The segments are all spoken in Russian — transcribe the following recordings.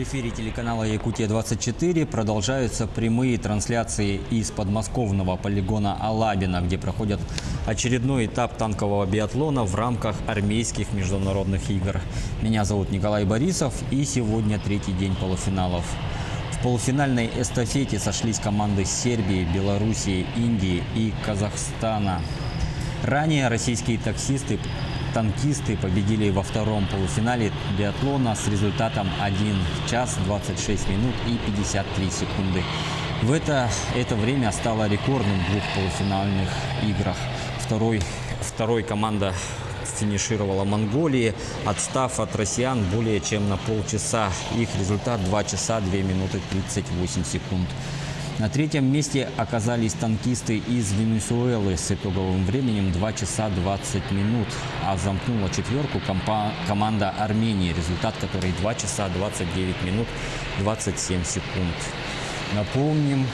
В эфире телеканала «Якутия-24» продолжаются прямые трансляции из подмосковного полигона Алабино, где проходит очередной этап танкового биатлона в рамках армейских международных игр. Меня зовут Николай Борисов, и сегодня третий день полуфиналов. В полуфинальной эстафете сошлись команды Сербии, Белоруссии, Индии и Казахстана. Ранее российские танкисты победили во втором полуфинале биатлона с результатом 1 час 26 минут и 53 секунды. Это время стало рекордным в двух полуфинальных играх. Второй команда финишировала Монголии, отстав от россиян более чем на полчаса. Их результат 2 часа 2 минуты 38 секунд. На третьем месте оказались танкисты из Венесуэлы с итоговым временем 2 часа 20 минут, а замкнула четверку команда Армении, результат которой 2 часа 29 минут 27 секунд. Напомним,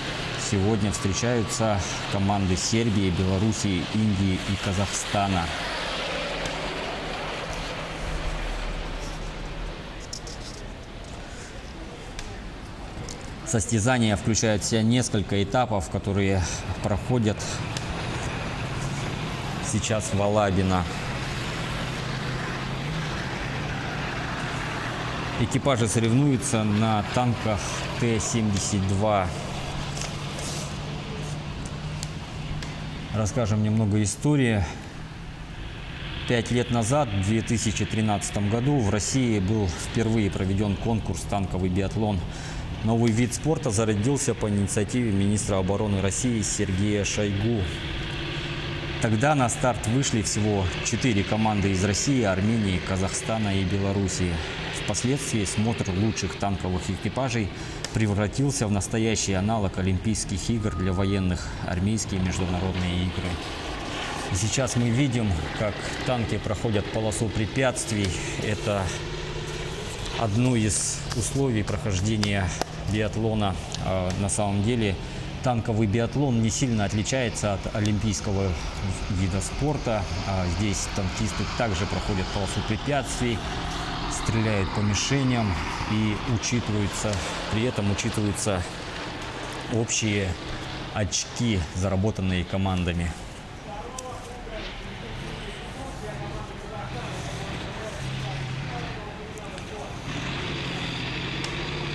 сегодня встречаются команды Сербии, Белоруссии, Индии и Казахстана. Состязания включают в себя несколько этапов, которые проходят сейчас в Алабино. Экипажи соревнуются на танках Т-72. Расскажем немного истории. 5 лет назад, в 2013 году, в России был впервые проведен конкурс «Танковый биатлон». Новый вид спорта зародился по инициативе министра обороны России Сергея Шойгу. Тогда на старт вышли всего 4 команды из России, Армении, Казахстана и Белоруссии. Впоследствии смотр лучших танковых экипажей превратился в настоящий аналог Олимпийских игр для военных – армейские международные игры. И сейчас мы видим, как танки проходят полосу препятствий. Это одно из условий прохождения биатлона. На самом деле танковый биатлон не сильно отличается от олимпийского вида спорта. Здесь танкисты также проходят полосу препятствий, стреляют по мишеням, и при этом учитываются общие очки, заработанные командами.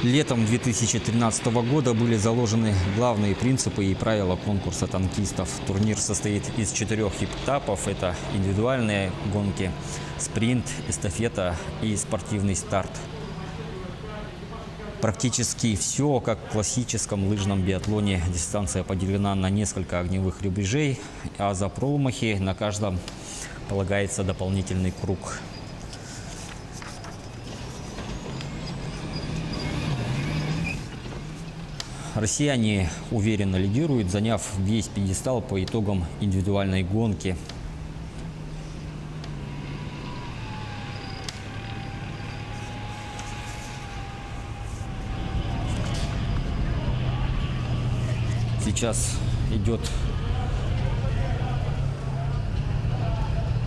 Летом 2013 года были заложены главные принципы и правила конкурса танкистов. Турнир состоит из 4 этапов. Это индивидуальные гонки, спринт, эстафета и спортивный старт. Практически все, как в классическом лыжном биатлоне. Дистанция поделена на несколько огневых рубежей, а за промахи на каждом полагается дополнительный круг. Россияне уверенно лидируют, заняв весь пьедестал по итогам индивидуальной гонки. Сейчас идет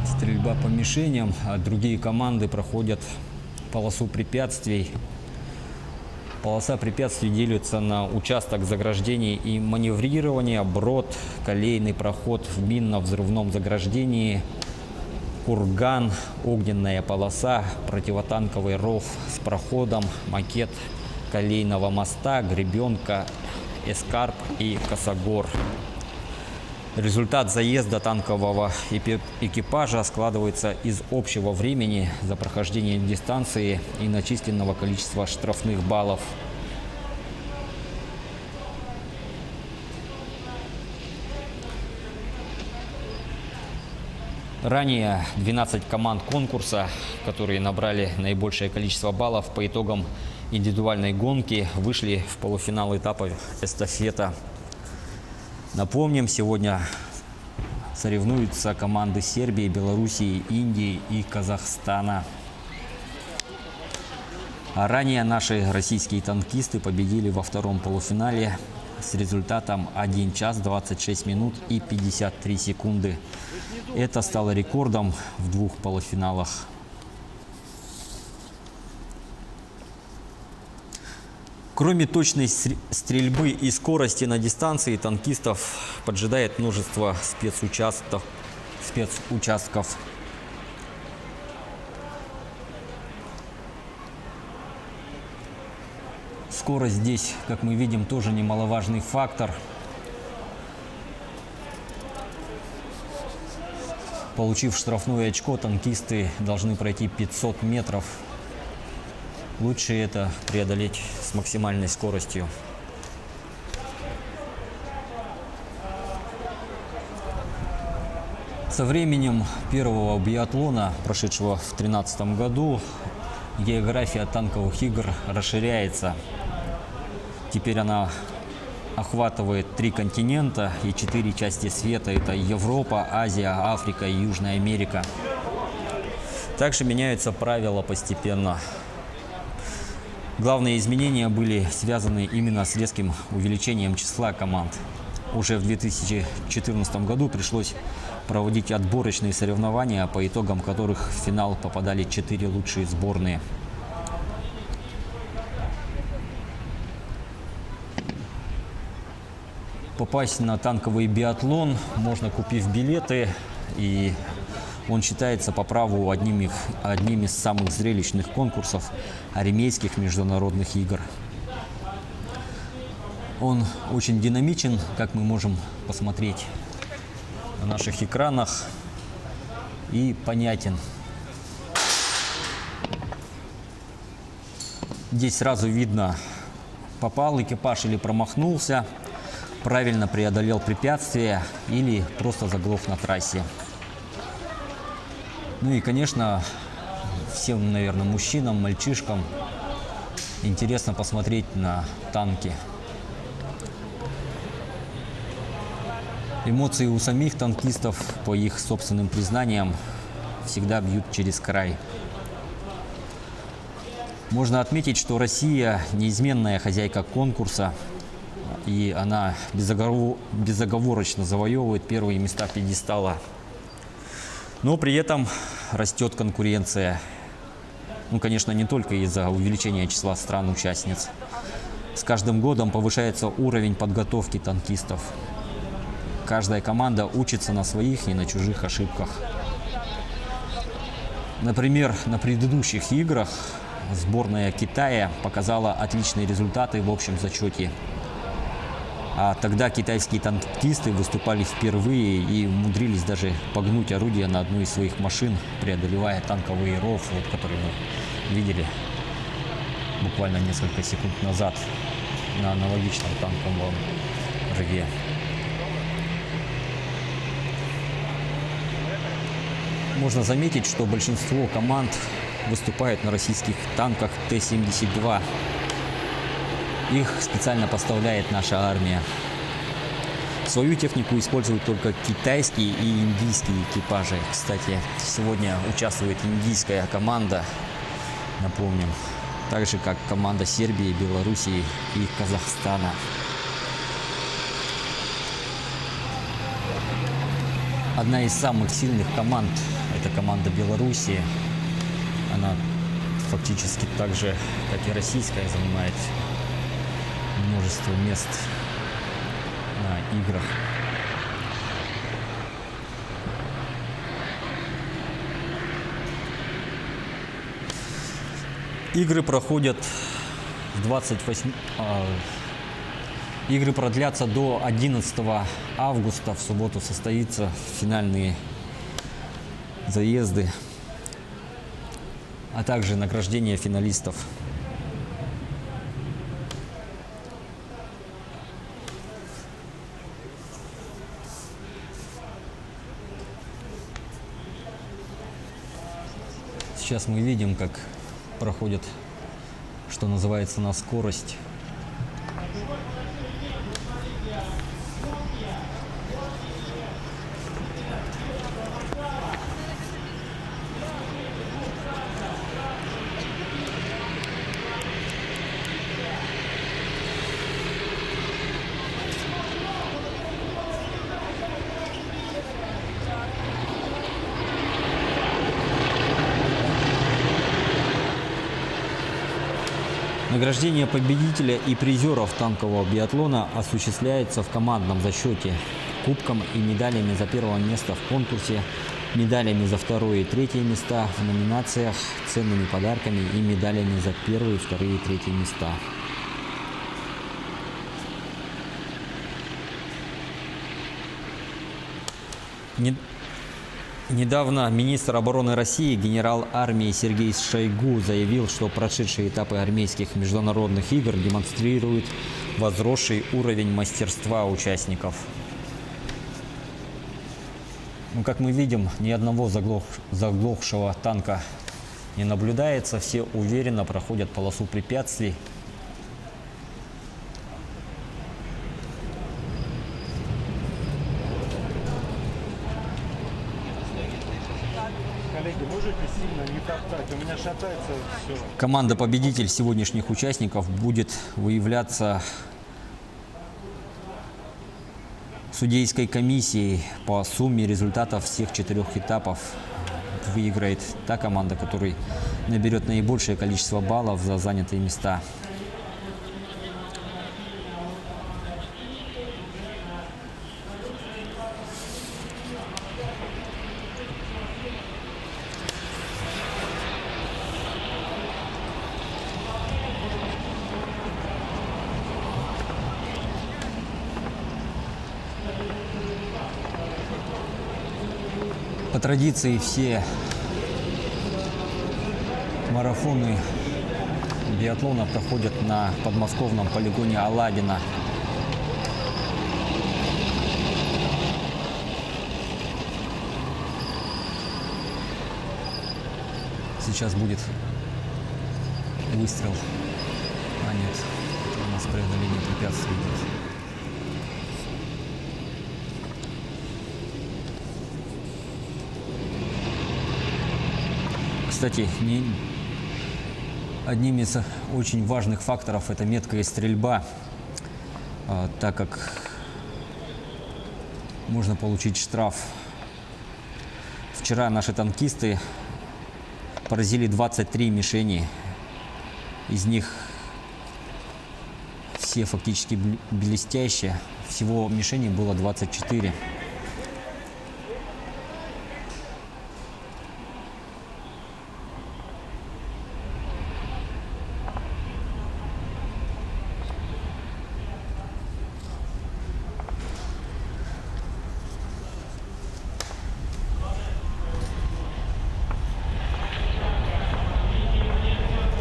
стрельба по мишеням, а другие команды проходят полосу препятствий. Полоса препятствий делится на участок заграждений и маневрирования, брод, колейный проход в минно-взрывном заграждении, курган, огненная полоса, противотанковый ров с проходом, макет колейного моста, гребенка, эскарп и косогор. Результат заезда танкового экипажа складывается из общего времени за прохождение дистанции и начисленного количества штрафных баллов. Ранее 12 команд конкурса, которые набрали наибольшее количество баллов по итогам индивидуальной гонки, вышли в полуфинал этапа эстафета. Напомним, сегодня соревнуются команды Сербии, Белоруссии, Индии и Казахстана. А ранее наши российские танкисты победили во втором полуфинале с результатом 1 час 26 минут и 53 секунды. Это стало рекордом в двух полуфиналах. Кроме точной стрельбы и скорости на дистанции, танкистов поджидает множество спецучастков. Скорость здесь, как мы видим, тоже немаловажный фактор. Получив штрафное очко, танкисты должны пройти 500 метров. Лучше это преодолеть с максимальной скоростью. Со временем первого биатлона, прошедшего в 2013 году, география танковых игр расширяется. Теперь она охватывает 3 континента и 4 части света. Это Европа, Азия, Африка и Южная Америка. Также меняются правила постепенно. Главные изменения были связаны именно с резким увеличением числа команд. Уже в 2014 году пришлось проводить отборочные соревнования, по итогам которых в финал попадали 4 лучшие сборные. Попасть на танковый биатлон можно, купив билеты, и он считается по праву одним из самых зрелищных конкурсов армейских международных игр. Он очень динамичен, как мы можем посмотреть на наших экранах, и понятен. Здесь сразу видно, попал экипаж или промахнулся, правильно преодолел препятствие или просто заглох на трассе. Ну и, конечно, всем, наверное, мужчинам, мальчишкам интересно посмотреть на танки. Эмоции у самих танкистов, по их собственным признаниям, всегда бьют через край. Можно отметить, что Россия неизменная хозяйка конкурса, и она безоговорочно завоевывает первые места пьедестала. Но при этом растет конкуренция. Ну, конечно, не только из-за увеличения числа стран-участниц. С каждым годом повышается уровень подготовки танкистов. Каждая команда учится на своих и на чужих ошибках. Например, на предыдущих играх сборная Китая показала отличные результаты в общем зачете. А тогда китайские танкисты выступали впервые и умудрились даже погнуть орудие на одну из своих машин, преодолевая танковый ров, вот, который мы видели буквально несколько секунд назад на аналогичном танковом рве. Можно заметить, что большинство команд выступают на российских танках Т-72. Их специально поставляет наша армия. Свою технику используют только китайские и индийские экипажи. Кстати, сегодня участвует индийская команда, напомним, так же как команда Сербии, Белоруссии и Казахстана. Одна из самых сильных команд – это команда Белоруссии. Она фактически так же, как и российская, занимает множество мест на играх. Игры проходят Игры продлятся до 11 августа. В субботу состоятся финальные заезды, а также награждение финалистов. Сейчас мы видим, как проходят, что называется, на скорость. Награждение победителя и призеров танкового биатлона осуществляется в командном зачете кубком и медалями за первое место в конкурсе, медалями за второе и третье места в номинациях, ценными подарками и медалями за первые, вторые и третьи места. Недавно министр обороны России генерал армии Сергей Шойгу заявил, что прошедшие этапы армейских международных игр демонстрируют возросший уровень мастерства участников. Как мы видим, ни одного заглохшего танка не наблюдается, все уверенно проходят полосу препятствий. Коллеги, можете сильно не топтать? У меня шатается все. Команда-победитель сегодняшних участников будет выявляться судейской комиссией по сумме результатов всех 4 этапов. Выиграет та команда, которая наберет наибольшее количество баллов за занятые места. По традиции все марафоны биатлона проходят на подмосковном полигоне Алабино. Сейчас будет выстрел. А нет, это у нас преодоление препятствий идет. Кстати, одним из очень важных факторов это меткая стрельба, так как можно получить штраф. Вчера наши танкисты поразили 23 мишени, из них все фактически блестящие, всего мишеней было 24.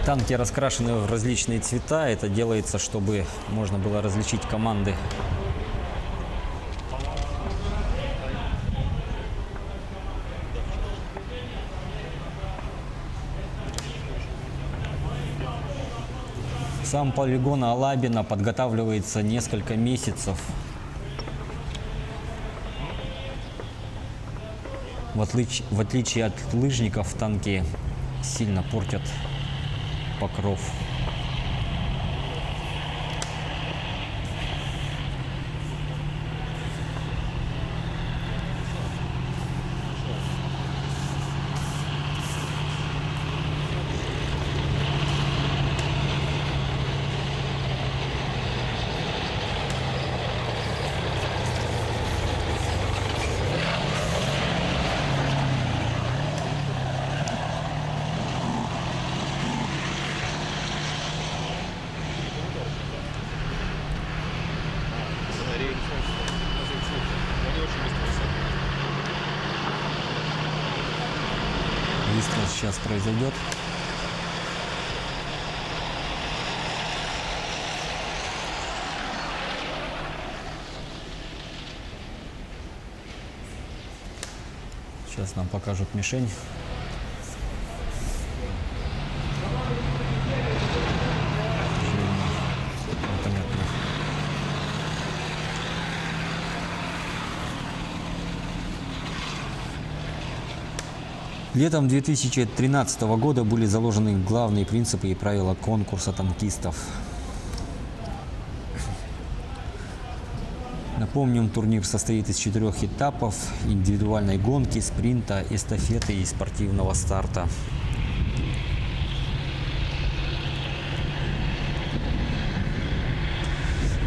Танки раскрашены в различные цвета. Это делается, чтобы можно было различить команды. Сам полигон Алабино подготавливается несколько месяцев. В отличие от лыжников, танки сильно портят покров. Выстрел сейчас произойдет. Сейчас нам покажут мишень. Непонятно. Летом 2013 года были заложены главные принципы и правила конкурса танкистов. Напомним, турнир состоит из 4 этапов: индивидуальной гонки, спринта, эстафеты и спортивного старта.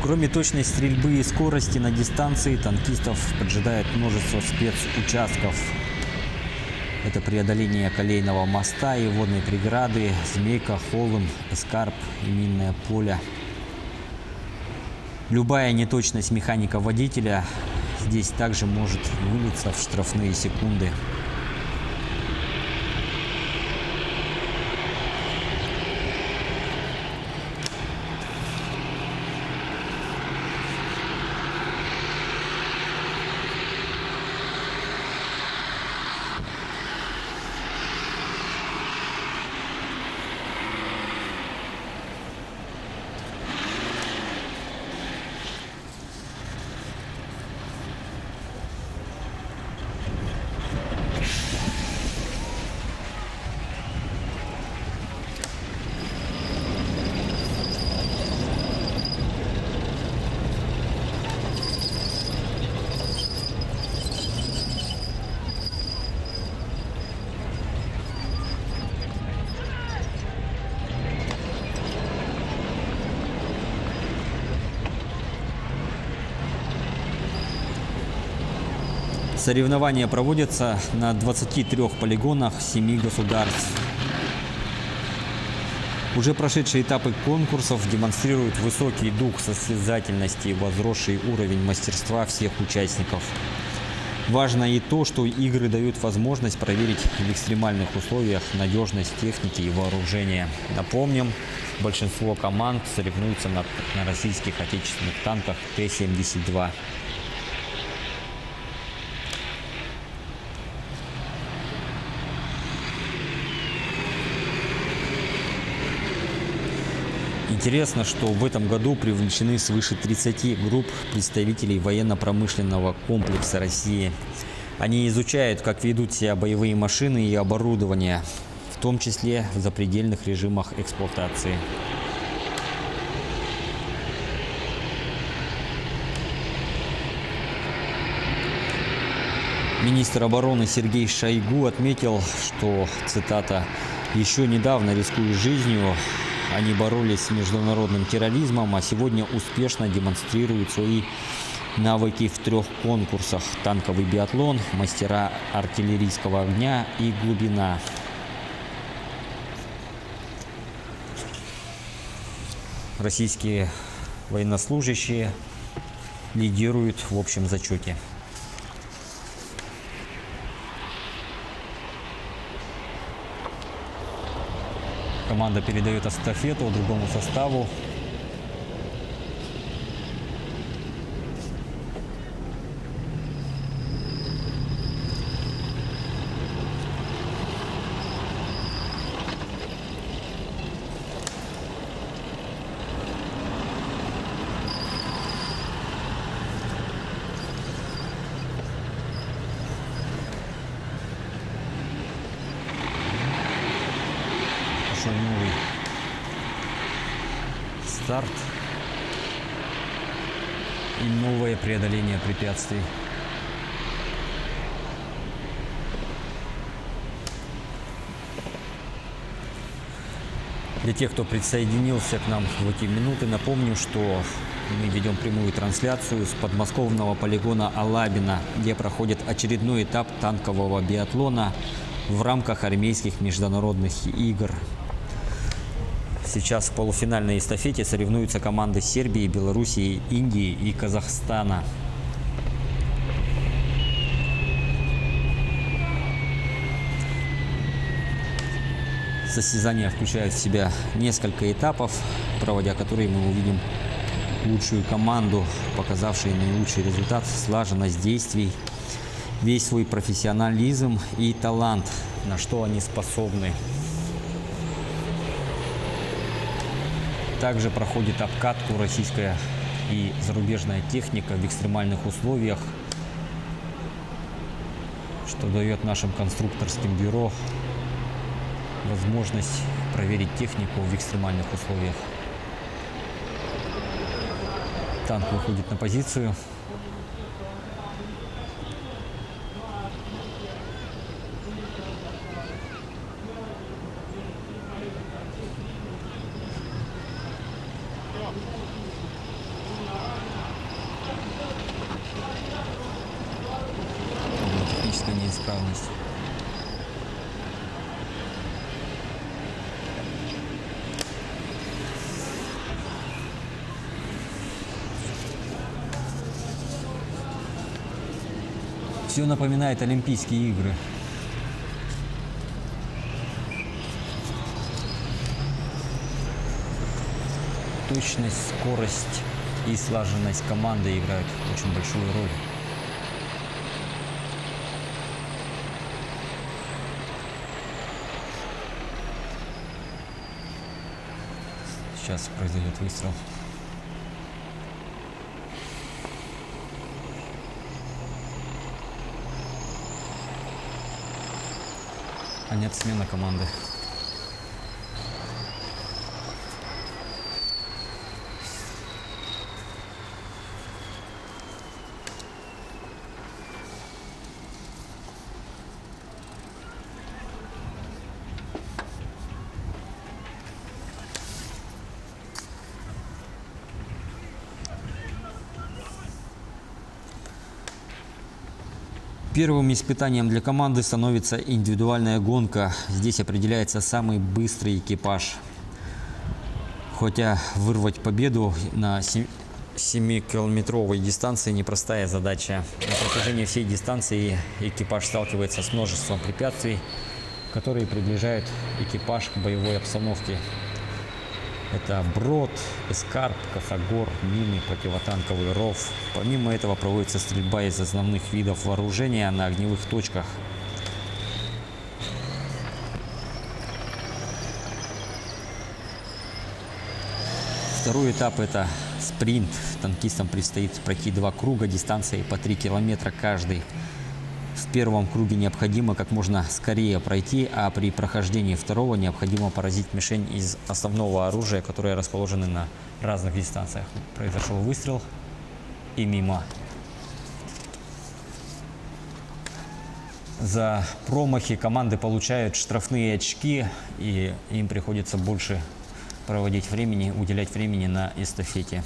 Кроме точной стрельбы и скорости на дистанции, танкистов поджидает множество спецучастков. Это преодоление колейного моста и водной преграды, Змейка, Холм, Эскарп и минное поле. Любая неточность механика-водителя здесь также может вылиться в штрафные секунды. Соревнования проводятся на 23 полигонах 7 государств. Уже прошедшие этапы конкурсов демонстрируют высокий дух состязательности и возросший уровень мастерства всех участников. Важно и то, что игры дают возможность проверить в экстремальных условиях надежность техники и вооружения. Напомним, большинство команд соревнуются на российских отечественных танках Т-72. Интересно, что в этом году привлечены свыше 30 групп представителей военно-промышленного комплекса России. Они изучают, как ведут себя боевые машины и оборудование, в том числе в запредельных режимах эксплуатации. Министр обороны Сергей Шойгу отметил, что, цитата, «еще недавно, рискуя жизнью, они боролись с международным терроризмом, а сегодня успешно демонстрируют свои навыки в 3 конкурсах: танковый биатлон, мастера артиллерийского огня и глубина». Российские военнослужащие лидируют в общем зачете. Команда передает эстафету другому составу. Новый старт и новое преодоление препятствий. Для тех, кто присоединился к нам в эти минуты, напомню, что мы ведем прямую трансляцию с подмосковного полигона Алабино, где проходит очередной этап танкового биатлона в рамках армейских международных игр. Сейчас в полуфинальной эстафете соревнуются команды Сербии, Белоруссии, Индии и Казахстана. Состязания включают в себя несколько этапов, проводя которые мы увидим лучшую команду, показавшую наилучший результат, слаженность действий, весь свой профессионализм и талант, на что они способны. Также проходит обкатку российская и зарубежная техника в экстремальных условиях, что дает нашим конструкторским бюро возможность проверить технику в экстремальных условиях. Танк выходит на позицию. техническая неисправность. Все напоминает Олимпийские игры. Точность, скорость и слаженность команды играют очень большую роль. Сейчас произойдет выстрел. А нет, смена команды. Первым испытанием для команды становится индивидуальная гонка. Здесь определяется самый быстрый экипаж. Хотя вырвать победу на 7-километровой дистанции непростая задача. На протяжении всей дистанции экипаж сталкивается с множеством препятствий, которые приближают экипаж к боевой обстановке. Это брод, эскарп, косогор, мины, противотанковый ров. Помимо этого проводится стрельба из основных видов вооружения на огневых точках. Второй этап – это спринт. Танкистам предстоит пройти 2 круга дистанцией по 3 километра каждый. В первом круге необходимо как можно скорее пройти, а при прохождении второго необходимо поразить мишень из основного оружия, которое расположено на разных дистанциях. Произошел выстрел и мимо. За промахи команды получают штрафные очки, и им приходится больше проводить времени, уделять времени на эстафете.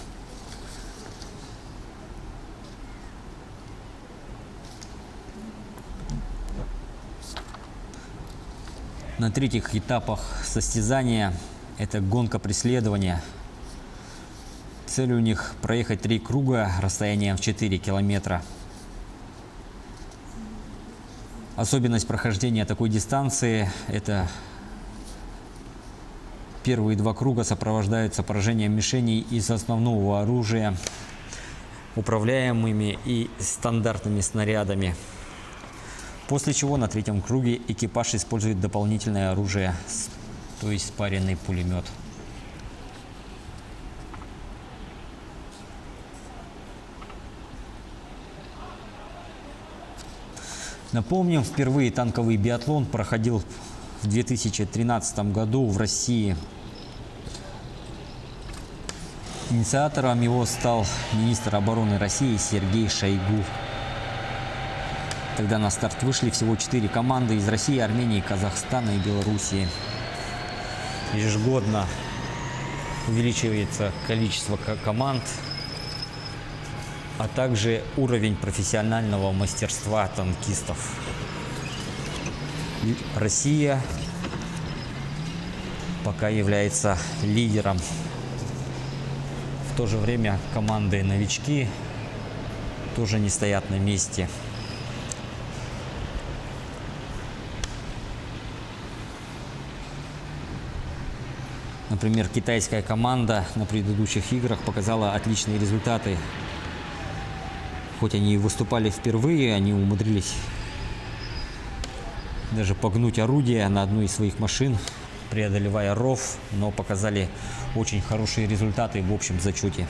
На третьих этапах состязания это гонка преследования. Цель у них проехать 3 круга расстоянием в 4 километра. Особенность прохождения такой дистанции – это первые 2 круга сопровождаются поражением мишеней из основного оружия, управляемыми и стандартными снарядами. После чего на 3-м круге экипаж использует дополнительное оружие, то есть спаренный пулемет. Напомним, впервые танковый биатлон проходил в 2013 году в России. Инициатором его стал министр обороны России Сергей Шойгу. Тогда на старт вышли всего 4 команды из России, Армении, Казахстана и Белоруссии. Ежегодно увеличивается количество команд, а также уровень профессионального мастерства танкистов. И Россия пока является лидером. В то же время команды-новички тоже не стоят на месте. Например, китайская команда на предыдущих играх показала отличные результаты. Хоть они и выступали впервые, они умудрились даже погнуть орудие на одной из своих машин, преодолевая ров, но показали очень хорошие результаты в общем зачете.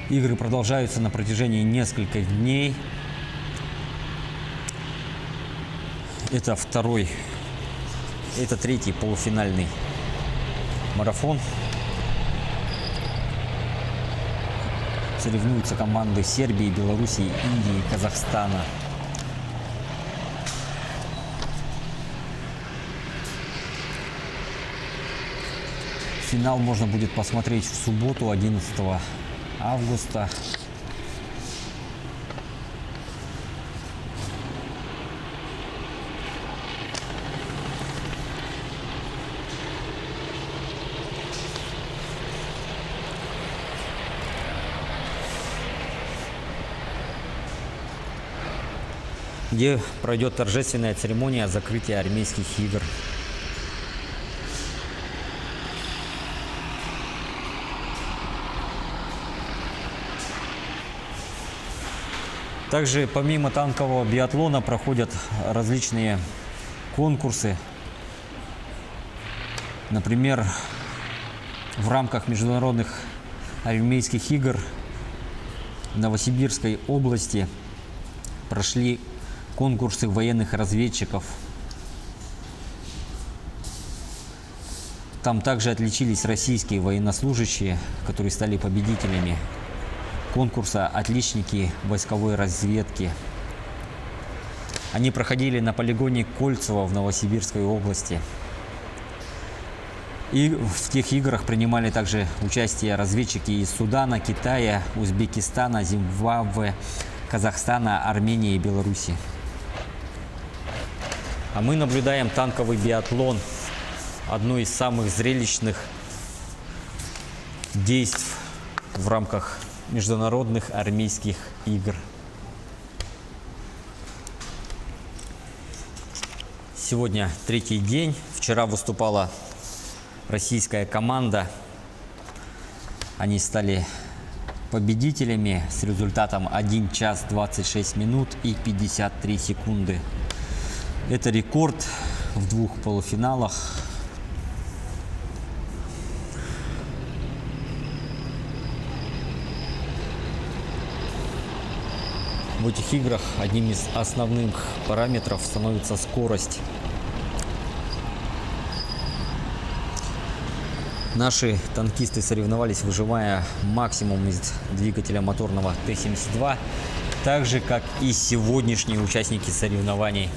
Игры продолжаются на протяжении нескольких дней. Это третий полуфинальный марафон. Соревнуются команды Сербии, Белоруссии, Индии, Казахстана. Финал можно будет посмотреть в субботу, 11 августа. Где пройдет торжественная церемония закрытия армейских игр. Также помимо танкового биатлона проходят различные конкурсы. Например, в рамках международных армейских игр в Новосибирской области прошли конкурсы военных разведчиков. Там также отличились российские военнослужащие, которые стали победителями конкурса «Отличники войсковой разведки». Они проходили на полигоне Кольцево в Новосибирской области. И в тех играх принимали также участие разведчики из Судана, Китая, Узбекистана, Зимбабве, Казахстана, Армении и Беларуси. А мы наблюдаем танковый биатлон, одно из самых зрелищных действий в рамках международных армейских игр. Сегодня третий день. Вчера выступала российская команда. Они стали победителями с результатом 1 час 26 минут и 53 секунды. Это рекорд в двух полуфиналах. В этих играх одним из основных параметров становится скорость. Наши танкисты соревновались, выжимая максимум из двигателя моторного Т-72, так же, как и сегодняшние участники соревнований.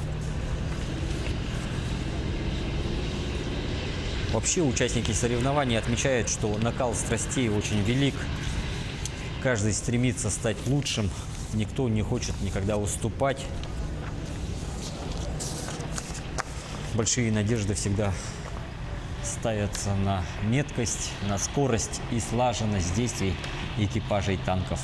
Вообще, участники соревнований отмечают, что накал страстей очень велик. Каждый стремится стать лучшим. Никто не хочет никогда уступать. Большие надежды всегда ставятся на меткость, на скорость и слаженность действий экипажей танков.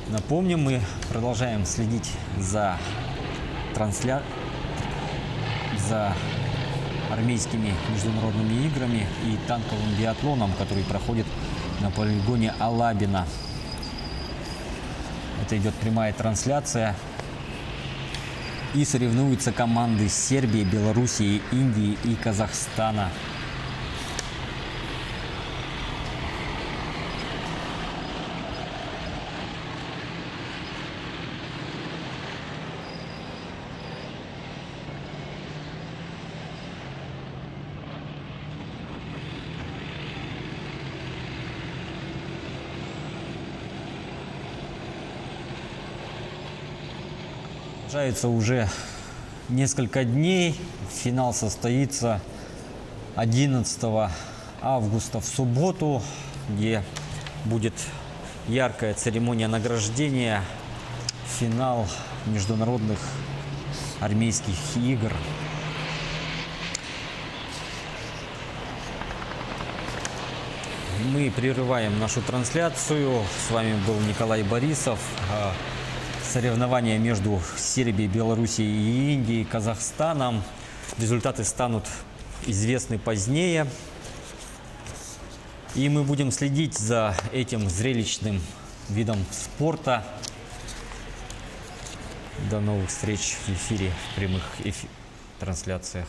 Напомним, мы продолжаем следить за армейскими международными играми и танковым биатлоном, который проходит на полигоне Алабино. Это идет прямая трансляция. И соревнуются команды Сербии, Белоруссии, Индии и Казахстана. Продолжается уже несколько дней. Финал состоится 11 августа в субботу, где будет яркая церемония награждения, финал международных армейских игр. Мы прерываем нашу трансляцию. С вами был Николай Борисов. Соревнования между Сербией, Белоруссией и Индией, Казахстаном. Результаты станут известны позднее. И мы будем следить за этим зрелищным видом спорта. До новых встреч в эфире, в прямых трансляциях.